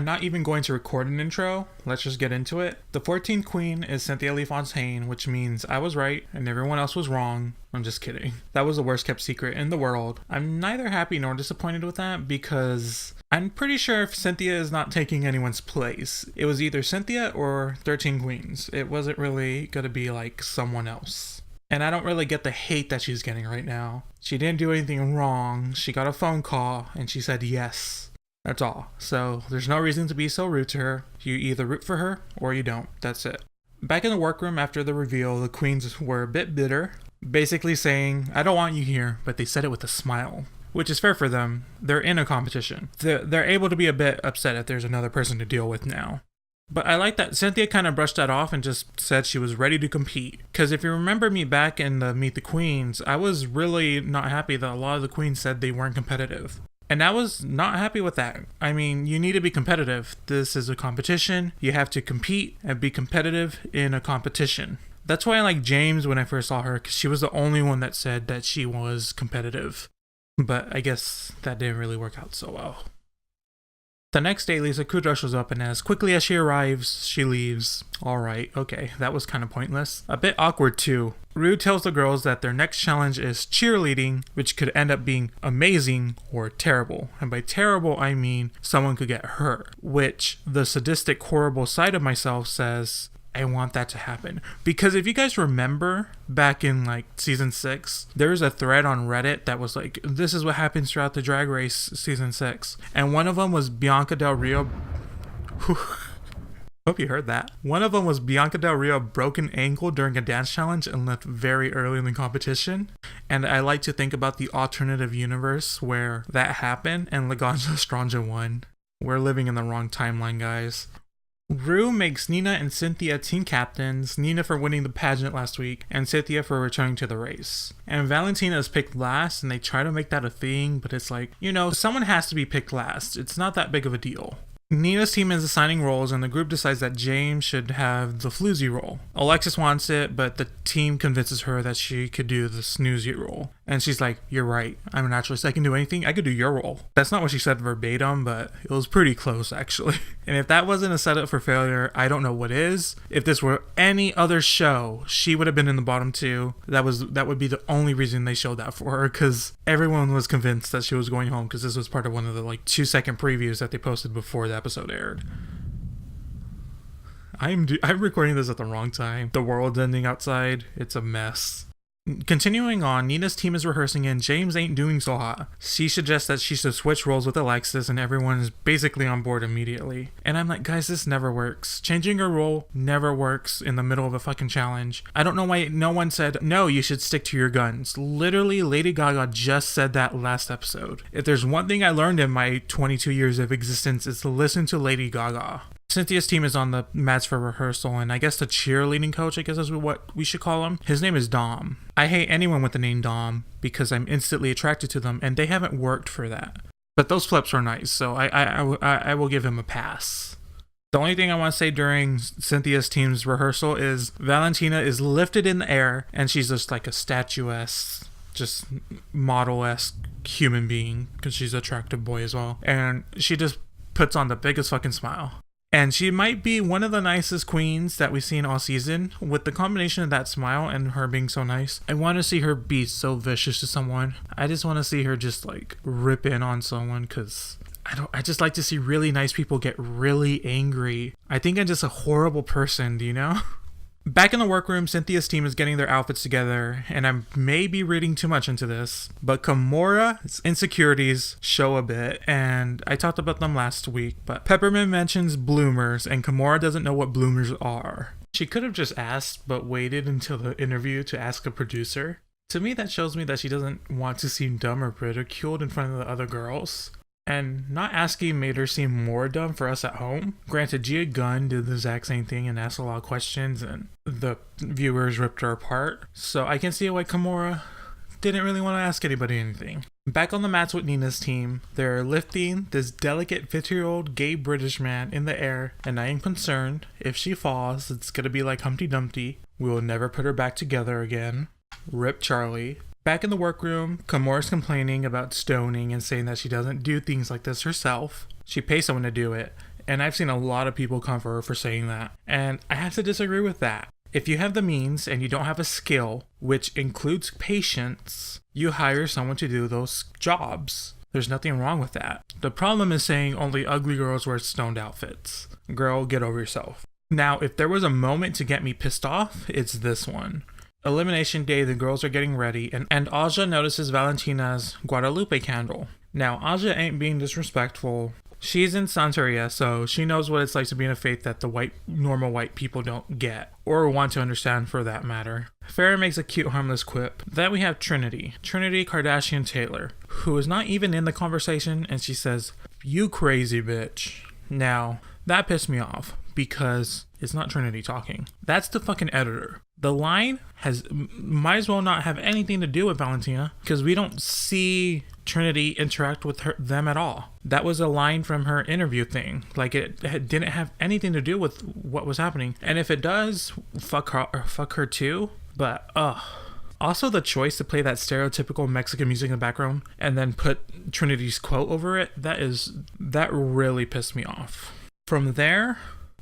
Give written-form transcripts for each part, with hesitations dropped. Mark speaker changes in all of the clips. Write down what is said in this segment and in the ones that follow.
Speaker 1: I'm not even going to record an intro. Let's just get into it. The 14th queen is Cynthia Lee Fontaine, which means I was right and everyone else was wrong. I'm just kidding. That was the worst kept secret in the world. I'm neither happy nor disappointed with that because I'm pretty sure if Cynthia is not taking anyone's place, it was either Cynthia or 13 Queens. It wasn't really going to be like someone else. And I don't really get the hate that she's getting right now. She didn't do anything wrong. She got a phone call and she said yes. That's all. So there's no reason to be so rude to her. You either root for her or you don't. That's it. Back in the workroom after the reveal, the queens were a bit bitter, basically saying, I don't want you here, but they said it with a smile. Which is fair for them. They're in a competition. They're able to be a bit upset if there's another person to deal with now. But I like that Cynthia kind of brushed that off and just said she was ready to compete. Because if you remember me back in the Meet the Queens, I was really not happy that a lot of the queens said they weren't competitive. And I was not happy with that. I mean, you need to be competitive. This is a competition. You have to compete and be competitive in a competition. That's why I like James when I first saw her, because she was the only one that said that she was competitive. But I guess that didn't really work out so well. The next day, Lisa Kudrow shows up, and as quickly as she arrives, she leaves. Alright, okay, that was kind of pointless. A bit awkward too. Ru tells the girls that their next challenge is cheerleading, which could end up being amazing or terrible. And by terrible, I mean someone could get hurt, which the sadistic, horrible side of myself says, I want that to happen. Because if you guys remember back in like season 6, there was a thread on Reddit that was like, this is what happens throughout the Drag Race season 6. And one of them was Bianca Del Rio. Hope you heard that. One of them was Bianca Del Rio broken ankle during a dance challenge and left very early in the competition. And I like to think about the alternative universe where that happened and Laganja Stranja won. We're living in the wrong timeline, guys. Ru makes Nina and Cynthia team captains, Nina for winning the pageant last week, and Cynthia for returning to the race. And Valentina is picked last, and they try to make that a thing, but it's like, someone has to be picked last. It's not that big of a deal. Nina's team is assigning roles, and the group decides that James should have the floozy role. Alexis wants it, but the team convinces her that she could do the snoozy role. And she's like, you're right. I'm a naturalist. I can do anything. I could do your role. That's not what she said verbatim, but it was pretty close, actually. And if that wasn't a setup for failure, I don't know what is. If this were any other show, she would have been in the bottom 2. That would be the only reason they showed that for her, because everyone was convinced that she was going home, because this was part of one of the 2-second previews that they posted before the episode aired. I'm recording this at the wrong time. The world's ending outside. It's a mess. Continuing on, Nina's team is rehearsing and James ain't doing so hot. She suggests that she should switch roles with Alexis and everyone is basically on board immediately. And I'm like, guys, this never works. Changing your role never works in the middle of a fucking challenge. I don't know why no one said, no, you should stick to your guns. Literally, Lady Gaga just said that last episode. If there's one thing I learned in my 22 years of existence, it's to listen to Lady Gaga. Cynthia's team is on the mats for rehearsal, and I guess the cheerleading coach, I guess is what we should call him. His name is Dom. I hate anyone with the name Dom because I'm instantly attracted to them, and they haven't worked for that. But those flips are nice, so I will give him a pass. The only thing I want to say during Cynthia's team's rehearsal is Valentina is lifted in the air, and she's just like a statuesque, just model-esque human being, because she's an attractive boy as well. And she just puts on the biggest fucking smile. And she might be one of the nicest queens that we've seen all season. With the combination of that smile and her being so nice, I want to see her be so vicious to someone. I just want to see her just rip in on someone, because I just like to see really nice people get really angry. I think I'm just a horrible person, do you know? Back in the workroom, Cynthia's team is getting their outfits together, and I may be reading too much into this, but Kamora's insecurities show a bit, and I talked about them last week, but Peppermint mentions bloomers, and Kamora doesn't know what bloomers are. She could have just asked, but waited until the interview to ask a producer. To me, that shows me that she doesn't want to seem dumb or ridiculed in front of the other girls. And not asking made her seem more dumb for us at home. Granted, Gia Gunn did the exact same thing and asked a lot of questions, and the viewers ripped her apart. So I can see why Kamora didn't really want to ask anybody anything. Back on the mats with Nina's team, they're lifting this delicate 50-year-old gay British man in the air, and I am concerned if she falls, it's gonna be like Humpty Dumpty. We will never put her back together again. Rip Charlie. Back in the workroom, Kamora's complaining about stoning and saying that she doesn't do things like this herself. She pays someone to do it, And I've seen a lot of people come for her for saying that. And I have to disagree with that. If you have the means and you don't have a skill, which includes patience, you hire someone to do those jobs. There's nothing wrong with that. The problem is saying only ugly girls wear stoned outfits. Girl, get over yourself. Now, if there was a moment to get me pissed off, it's this one. Elimination day, the girls are getting ready, and Aja notices Valentina's Guadalupe candle. Now, Aja ain't being disrespectful. She's in Santeria, so she knows what it's like to be in a faith that the normal white people don't get, or want to understand for that matter. Farrah makes a cute, harmless quip. Then we have Trinity Kardashian Taylor, who is not even in the conversation, and she says, "You crazy bitch." Now, that pissed me off, because it's not Trinity talking. That's the fucking editor. The line might as well not have anything to do with Valentina, because we don't see Trinity interact with them at all. That was a line from her interview thing. Like, it didn't have anything to do with what was happening. And if it does, fuck her too. But also the choice to play that stereotypical Mexican music in the background and then put Trinity's quote over it, that really pissed me off. From there,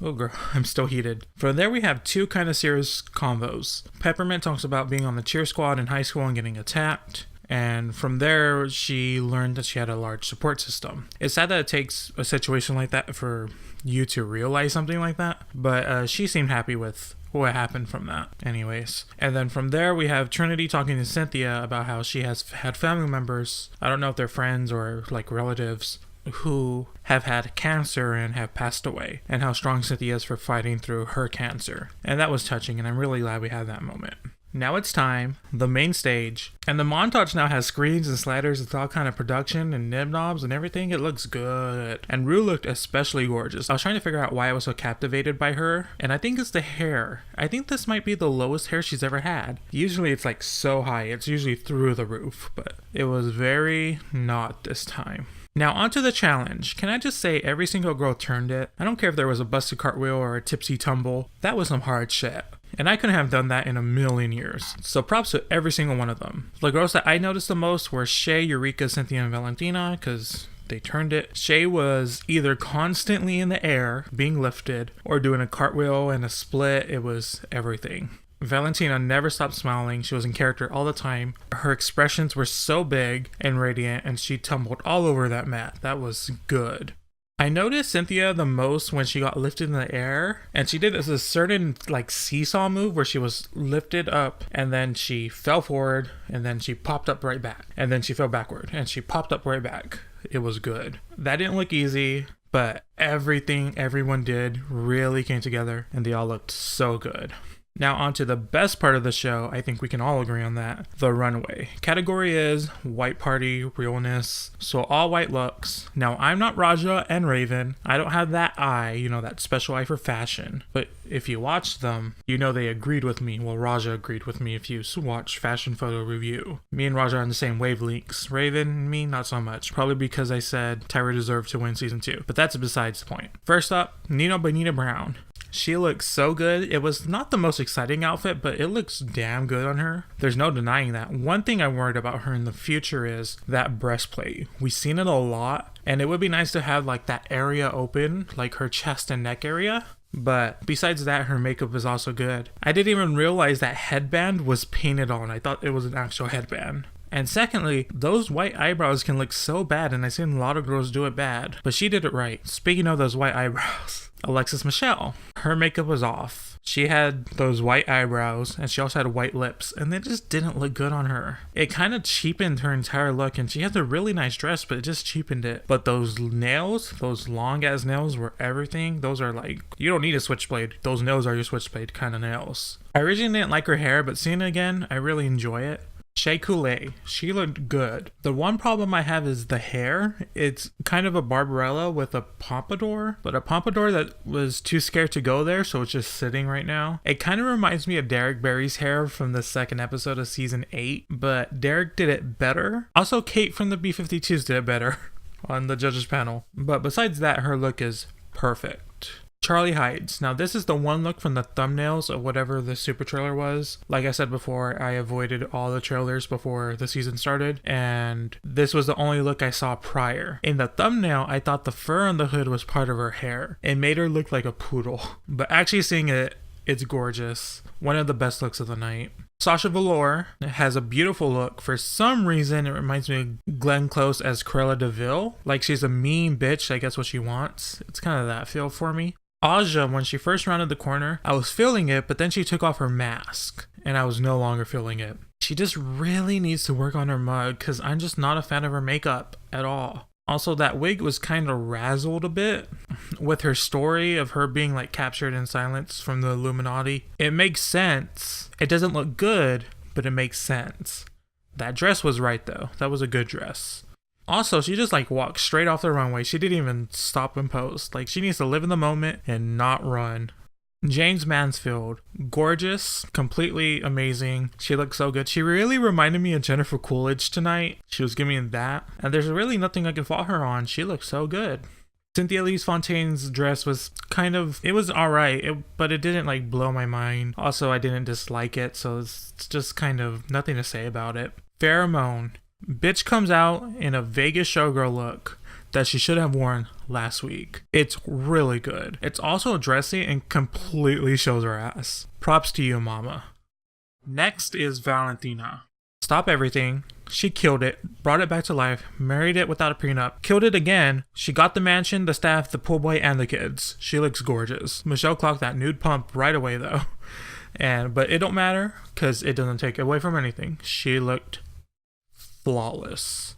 Speaker 1: oh girl, I'm still heated. From there we have two kind of serious convos. Peppermint talks about being on the cheer squad in high school and getting attacked. And from there, she learned that she had a large support system. It's sad that it takes a situation like that for you to realize something like that. But she seemed happy with what happened from that anyways. And then from there, we have Trinity talking to Cynthia about how she has had family members, I don't know if they're friends or like relatives, who have had cancer and have passed away, and how strong Cynthia is for fighting through her cancer. And that was touching, and I'm really glad we had that moment. Now it's time, the main stage, and the montage now has screens and sliders. It's all kind of production and nib knobs and everything. It looks good. And Rue looked especially gorgeous. I was trying to figure out why I was so captivated by her, and I think it's the hair. I think this might be the lowest hair she's ever had. Usually it's like so high, it's usually through the roof, but it was very not this time. Now onto the challenge. Can I just say every single girl turned it? I don't care if there was a busted cartwheel or a tipsy tumble. That was some hard shit. And I couldn't have done that in a million years. So props to every single one of them. The girls that I noticed the most were Shay, Eureka, Cynthia, and Valentina, because they turned it. Shay was either constantly in the air, being lifted, or doing a cartwheel and a split. It was everything. Valentina never stopped smiling. She was in character all the time. Her expressions were so big and radiant, and she tumbled all over that mat. That was good. I noticed Cynthia the most when she got lifted in the air, and she did a certain like seesaw move where she was lifted up and then she fell forward and then she popped up right back and then she fell backward and she popped up right back. It was good. That didn't look easy, but everything everyone did really came together and they all looked so good. Now on to the best part of the show. I think we can all agree on that. The runway. Category is white party realness. So all white looks. Now I'm not Raja and Raven. I don't have that eye, that special eye for fashion. But if you watch them, they agreed with me. Well, Raja agreed with me if you watch Fashion Photo Review. Me and Raja are on the same wavelengths. Raven, me, not so much. Probably because I said Tyra deserved to win season 2. But that's besides the point. First up, Nino by Nina Brown. She looks so good. It was not the most exciting outfit, but it looks damn good on her. There's no denying that. One thing I'm worried about her in the future is that breastplate. We've seen it a lot, and it would be nice to have like that area open, like her chest and neck area. But besides that, her makeup is also good. I didn't even realize that headband was painted on. I thought it was an actual headband. And secondly, those white eyebrows can look so bad, and I've seen a lot of girls do it bad, but she did it right. Speaking of those white eyebrows, Alexis Michelle, her makeup was off. She had those white eyebrows, and she also had white lips, and they just didn't look good on her. It kind of cheapened her entire look, and she has a really nice dress, but it just cheapened it. But those nails, those long ass nails were everything. Those are like, you don't need a switchblade. Those nails are your switchblade kind of nails. I originally didn't like her hair, but seeing it again, I really enjoy it. Shea Coulee, she looked good. The one problem I have is the hair. It's kind of a Barbarella with a pompadour, but a pompadour that was too scared to go there, so it's just sitting right now. It kind of reminds me of Derek Barry's hair from the second episode of season 8, but Derek did it better. Also, Kate from the B-52s did it better on the judges panel. But besides that, her look is perfect. Charlie hides. Now, this is the one look from the thumbnails of whatever the super trailer was. Like I said before, I avoided all the trailers before the season started, and this was the only look I saw prior. In the thumbnail, I thought the fur on the hood was part of her hair. It made her look like a poodle. But actually seeing it, it's gorgeous. One of the best looks of the night. Sasha Velour has a beautiful look. For some reason, it reminds me of Glenn Close as Cruella de Vil. Like she's a mean bitch, I guess what she wants. It's kind of that feel for me. Aja, when she first rounded the corner, I was feeling it, but then she took off her mask, and I was no longer feeling it. She just really needs to work on her mug, because I'm just not a fan of her makeup at all. Also, that wig was kind of razzled a bit with her story of her being like captured in silence from the Illuminati. It makes sense. It doesn't look good, but it makes sense. That dress was right though. That was a good dress. Also, she just like walked straight off the runway. She didn't even stop and post. Like she needs to live in the moment and not run. James Mansfield, gorgeous, completely amazing. She looked so good. She really reminded me of Jennifer Coolidge tonight. She was giving me that. And there's really nothing I can fault her on. She looked so good. Cynthia Lee Fontaine's dress was it was alright, but it didn't like blow my mind. Also, I didn't dislike it, so it's just kind of nothing to say about it. Pheromone. Bitch comes out in a Vegas showgirl look that she should have worn last week. It's really good. It's also dressy and completely shows her ass. Props to you, mama. Next is Valentina. Stop everything. She killed it, brought it back to life, married it without a prenup, killed it again. She got the mansion, the staff, the pool boy, and the kids. She looks gorgeous. Michelle clocked that nude pump right away though. But it don't matter because it doesn't take away from anything. She looked flawless.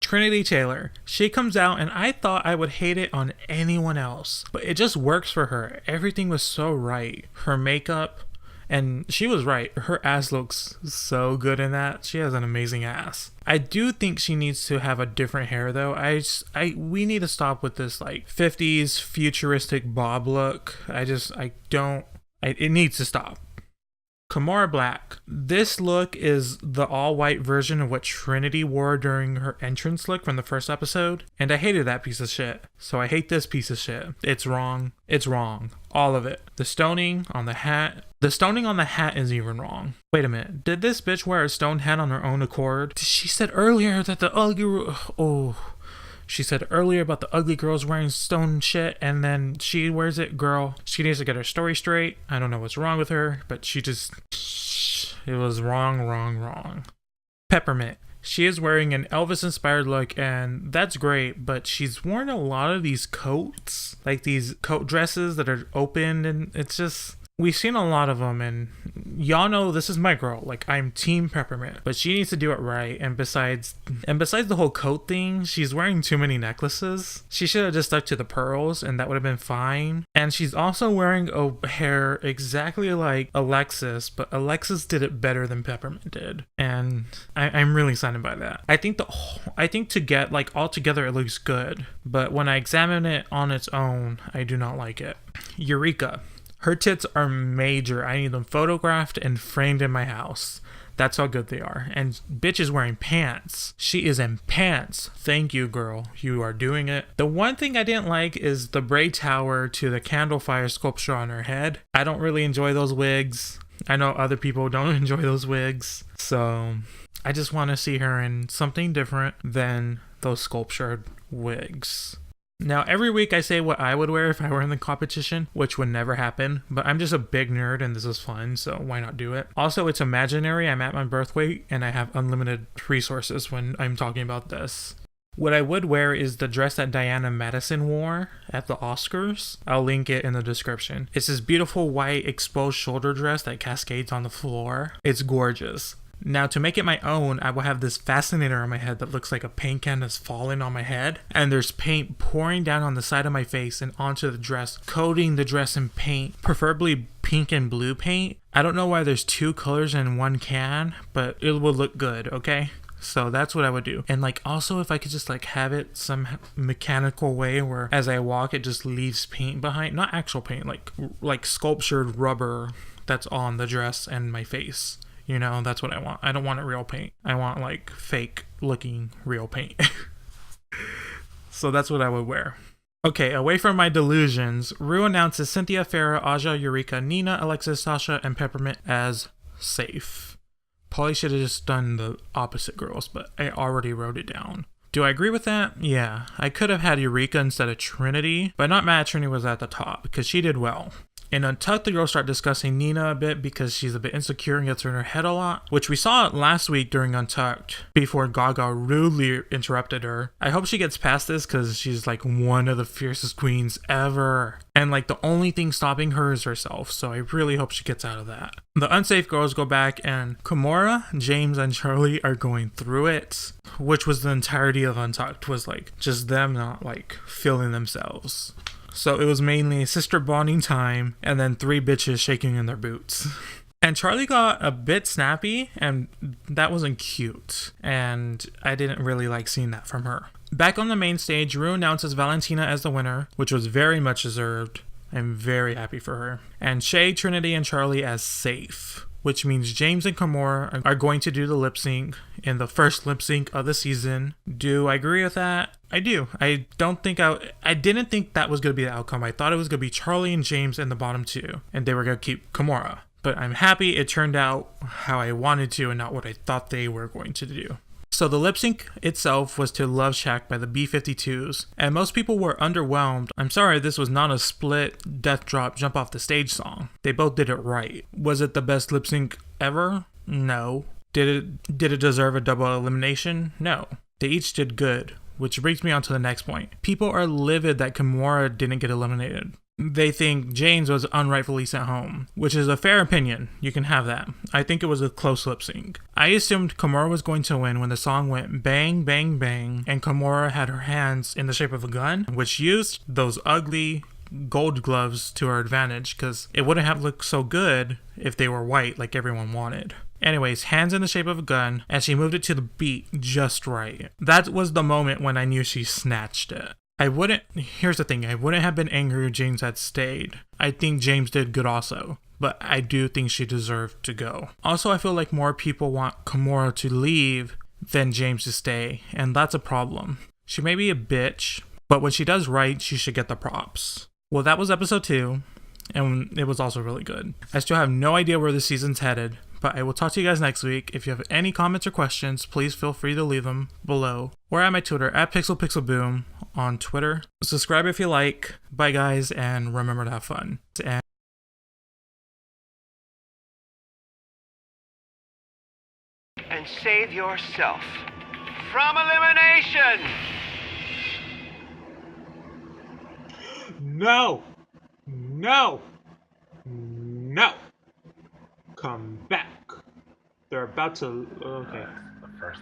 Speaker 1: Trinity Taylor. She comes out and I thought I would hate it on anyone else, but it just works for her. Everything was so right. Her makeup, and she was right. Her ass looks so good in that. She has an amazing ass. I do think she needs to have a different hair though. We need to stop with this like 50s futuristic bob look. It needs to stop. Kimora Black. This look is the all-white version of what Trinity wore during her entrance look from the first episode, and I hated that piece of shit. So I hate this piece of shit. It's wrong. It's wrong. All of it. The stoning on the hat. The stoning on the hat is even wrong. Wait a minute. Did this bitch wear a stone hat on her own accord? She said earlier that the ugly... She said earlier about the ugly girls wearing stone shit, and then she wears it. Girl, she needs to get her story straight. I don't know what's wrong with her, but it was wrong. Peppermint. She is wearing an Elvis-inspired look, and that's great, but she's worn a lot of these coats, like these coat dresses that are opened, and it's just... We've seen a lot of them, and y'all know this is my girl. Like, I'm team Peppermint, but she needs to do it right. And besides the whole coat thing, she's wearing too many necklaces. She should have just stuck to the pearls, and that would have been fine. And she's also wearing a hair exactly like Alexis, but Alexis did it better than Peppermint did, and I'm really saddened by that. I think to get like all together it looks good, but when I examine it on its own, I do not like it. Eureka. Her tits are major. I need them photographed and framed in my house. That's how good they are. And bitch is wearing pants. She is in pants. Thank you, girl. You are doing it. The one thing I didn't like is the braid tower to the candle fire sculpture on her head. I don't really enjoy those wigs. I know other people don't enjoy those wigs. So I just want to see her in something different than those sculptured wigs. Now, every week I say what I would wear if I were in the competition, which would never happen, but I'm just a big nerd and this is fun, so why not do it? Also, it's imaginary. I'm at my birth weight and I have unlimited resources when I'm talking about this. What I would wear is the dress that Diana Madison wore at the Oscars. I'll link it in the description. It's this beautiful white exposed shoulder dress that cascades on the floor. It's gorgeous. Now, to make it my own, I will have this fascinator on my head that looks like a paint can that's fallen on my head. And there's paint pouring down on the side of my face and onto the dress, coating the dress in paint, preferably pink and blue paint. I don't know why there's two colors in one can, but it will look good, okay? So that's what I would do. And like also if I could just like have it some mechanical way where as I walk it just leaves paint behind, not actual paint, like sculptured rubber that's on the dress and my face. You know, that's what I want. I don't want it real paint. I want like fake looking real paint. So that's what I would wear. Okay, away from my delusions, Rue announces Cynthia, Farrah, Aja, Eureka, Nina, Alexis, Sasha, and Peppermint as safe. Probably should have just done the opposite girls, but I already wrote it down. Do I agree with that? Yeah, I could have had Eureka instead of Trinity, but not mad Trinity was at the top because she did well. In Untucked, the girls start discussing Nina a bit because she's a bit insecure and gets in her head a lot, which we saw last week during Untucked before Gaga rudely interrupted her. I hope she gets past this because she's like one of the fiercest queens ever. And like the only thing stopping her is herself, so I really hope she gets out of that. The unsafe girls go back and Kimora, James, and Charlie are going through it, which was the entirety of Untucked, was like just them not like feeling themselves. So it was mainly sister bonding time and then 3 bitches shaking in their boots. And Charlie got a bit snappy and that wasn't cute. And I didn't really like seeing that from her. Back on the main stage, Rue announces Valentina as the winner, which was very much deserved. I'm very happy for her. And Shay, Trinity, and Charlie as safe, which means James and Kimora are going to do the lip sync in the first lip sync of the season. Do I agree with that? I do. I didn't think that was going to be the outcome. I thought it was going to be Charlie and James in the bottom 2, and they were going to keep Kimora. But I'm happy it turned out how I wanted to and not what I thought they were going to do. So the lip sync itself was to Love Shack by the B-52s, and most people were underwhelmed. I'm sorry this was not a split death drop jump off the stage song. They both did it right. Was it the best lip sync ever? No. Did it deserve a double elimination? No. They each did good, which brings me on to the next point. People are livid that Kimora didn't get eliminated. They think James was unrightfully sent home, which is a fair opinion. You can have that. I think it was a close lip sync. I assumed Kimora was going to win when the song went bang, bang, bang, and Kimora had her hands in the shape of a gun, which used those ugly gold gloves to her advantage because it wouldn't have looked so good if they were white like everyone wanted. Anyways, hands in the shape of a gun, and she moved it to the beat just right. That was the moment when I knew she snatched it. Here's the thing, I wouldn't have been angry if James had stayed. I think James did good also, but I do think she deserved to go. Also, I feel like more people want Kimora to leave than James to stay, and that's a problem. She may be a bitch, but when she does right, she should get the props. Well, that was episode 2, and it was also really good. I still have no idea where the season's headed, but I will talk to you guys next week. If you have any comments or questions, please feel free to leave them below or at my Twitter at PixelPixelBoom on Twitter. Subscribe if you like. Bye guys, and remember to have fun.
Speaker 2: And save yourself from elimination!
Speaker 1: No! No! No! Come back. They're about to... Okay.
Speaker 3: The first